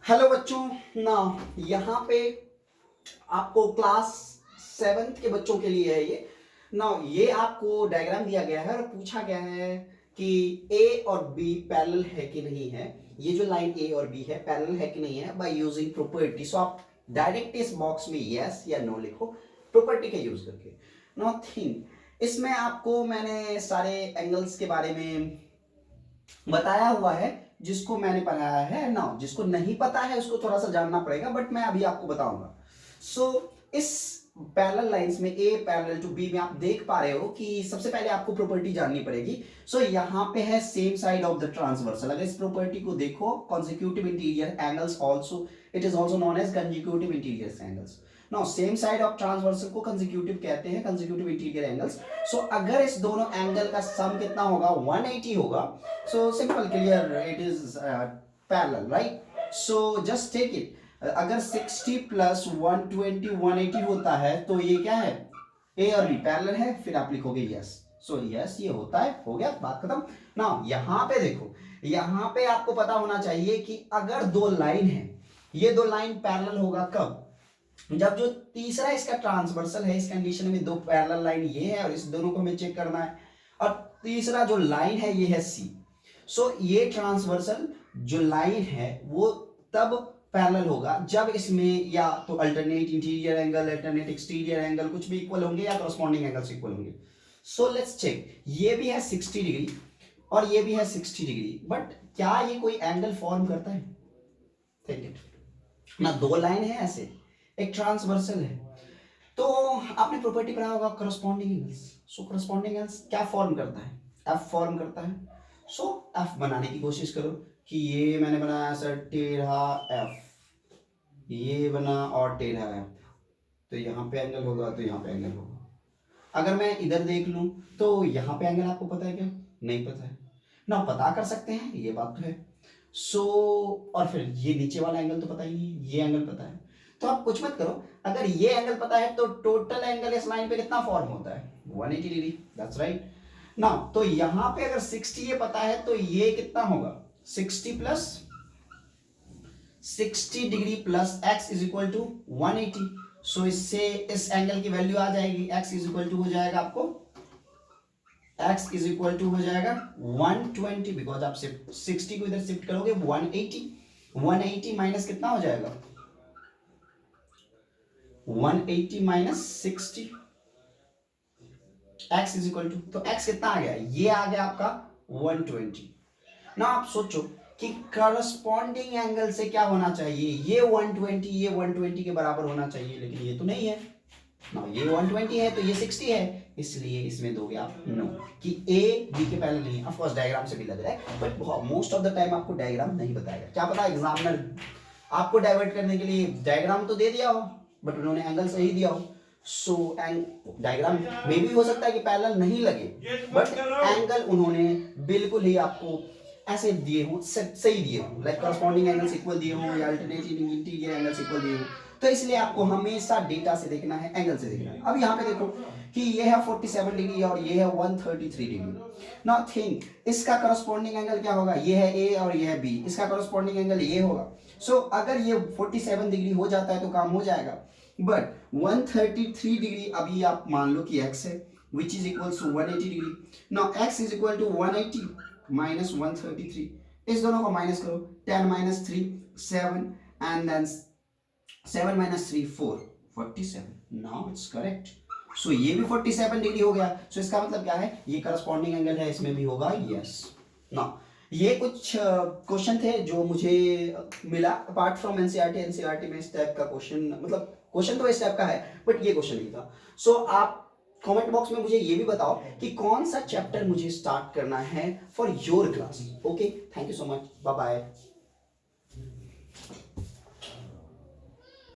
Hello बच्चों। ना यहाँ पे आपको क्लास 7th के बच्चों के लिए है ये। ना ये आपको डायग्राम दिया गया है और पूछा गया है कि ए और बी पैरेलल है कि नहीं है। ये जो लाइन ए और बी है पैरेलल है कि नहीं है बाय यूजिंग प्रॉपर्टी। सो आप डायरेक्ट इस बॉक्स में यस या नो लिखो प्रॉपर्टी का यूज करके। नो थिंक इसमें आपको मैंने सारे एंगल्स के बारे में बताया हुआ है जिसको मैंने पढ़ाया है ना। जिसको नहीं पता है उसको थोड़ा सा जानना पड़ेगा, बट मैं अभी आपको बताऊंगा। सो इस पैरेलल लाइंस में ए पैरेलल टू बी में आप देख पा रहे हो कि सबसे पहले आपको प्रॉपर्टी जाननी पड़ेगी। सो यहाँ पे है same side of the transversal. अगर इस प्रॉपर्टी को देखो, consecutive interior angles also, it is also known as consecutive interior angles. Now same side of transversal को कंजिक्यूटिव कहते हैं, कंजिक्यूटिव इंटीरियर एंगल्स। सो अगर इस दोनों एंगल का सम कितना होगा 180 होगा। So simple clear, it is parallel, right. So just take it. अगर 60 प्लस 120 180 होता है तो ये क्या है, ए और बी पैरेलल है, फिर आप लिखोगे यस। सो यस ये होता है, हो गया, बात खत्म। नाउ यहां पे देखो, यहां पे आपको पता होना चाहिए कि अगर दो लाइन है, ये दो लाइन पैरेलल होगा कब, जब जो तीसरा इसका ट्रांसवर्सल है, इस कंडीशन में दो पैरेलल लाइन ये है और इस दोनों को हमें चेक करना है, और तीसरा जो लाइन है ये है सी। सो ये ट्रांसवर्सल जो लाइन है वो तब पैरेलल होगा जब इसमें या तो alternate interior angle, alternate exterior angle कुछ भी इक्वल होंगे या कॉरस्पॉन्डिंग एंगल्स इक्वल होंगे। सो लेट्स चेक, ये भी है 60 डिग्री और ये भी है 60 डिग्री, बट क्या ये कोई एंगल फॉर्म करता है? थिंक इट ना। दो लाइन है ऐसे, एक ट्रांसवर्सल है, तो आपने प्रॉपर्टी पढ़ा होगा करस्पॉन्डिंग एंगल्स। सो करस्पॉन्डिंग एंगल्स क्या फॉर्म करता है? एफ फॉर्म करता है। सो एफ बनाने की कोशिश करो कि ये मैंने बनाया सर टेढ़ा एफ, ये बना और टेढ़ा एफ, तो यहाँ पे एंगल होगा तो यहाँ पे एंगल होगा। अगर मैं इधर देख लूं तो यहाँ पे एंगल आपको पता है क्या? नहीं पता है ना, पता कर सकते हैं, ये बात तो है। सो और फिर ये नीचे वाला एंगल तो पता ही नहीं है, ये एंगल पता है। तो आप कुछ मत करो, अगर ये एंगल पता है तो टोटल एंगल इस लाइन पे कितना फॉर्म होता है? 180 डिग्री, दैट्स राइट। ना तो यहां पे अगर 60 ये पता है तो ये कितना होगा? 60 plus 60 degree plus x is equal to 180। So इससे इस एंगल की वैल्यू आ जाएगी, x इज इक्वल टू हो जाएगा आपको, x इज इक्वल टू हो जाएगा 120, बिकॉज आप 60 को इधर शिफ्ट करोगे 180। 180 माइनस कितना हो जाएगा? 180 minus 60, x is equal to, तो x कितना आ गया? ये आ गया आपका 120। ना आप सोचो कि करस्पॉन्डिंग एंगल से क्या होना चाहिए, ये 120 ये 120 के बराबर होना चाहिए, लेकिन ये तो नहीं है ना। ये 120 है तो ये 60 है, इसलिए इसमें दोगे आप नो कि ए बी के पहले नहीं है। ऑफ कोर्स डायग्राम से भी लग रहा है, but most of the time आपको डायग्राम नहीं बताएगा। क्या पता एग्जामिनर आपको डाइवर्ट करने के लिए डायग्राम तो दे दिया हो, बट उन्होंने एंगल सही दिया हो। सो डायग्राम में भी हो सकता है कि पैरेलल नहीं लगे, बट एंगल उन्होंने बिल्कुल ही आपको ऐसे दिए हो, सही दिए हो, लाइक करस्पॉन्डिंग एंगल्स इक्वल दिए हो या अल्टरनेटिंग इंटीरियर एंगल्स इक्वल दिए हो। तो इसलिए आपको हमेशा डेटा से देखना है, एंगल से देखना है। अब यहाँ पे देखो कि ये है 47 डिग्री और ये है 133 डिग्री। नाउ थिंक इसका करस्पॉन्डिंग एंगल क्या होगा? ये है ए और ये है बी, इसका करस्पॉन्डिंग एंगल ये होगा। सो अगर ये 47 डिग्री हो जाता है तो काम हो जाएगा, बट 133 डिग्री अभी आप मान लो कि x है, which is equals to 180 degree. now x is equal to 180 minus 133, इस दोनों को माइनस करो, 10 minus 3 7 and then 7 minus 3 4, 47। now it's correct। सो ये भी 47 डिग्री हो गया। सो इसका मतलब क्या है? ये करस्पॉन्डिंग एंगल है, इसमें भी होगा यस। नाउ ये कुछ क्वेश्चन थे जो मुझे मिला अपार्ट फ्रॉम एनसीईआरटी। एनसीईआरटी में इस टाइप का क्वेश्चन, मतलब क्वेश्चन तो इस टाइप का है, बट ये क्वेश्चन नहीं था। सो आप कमेंट बॉक्स में मुझे ये भी बताओ कि कौन सा चैप्टर मुझे स्टार्ट करना है for your class. Okay, thank you so much, bye bye.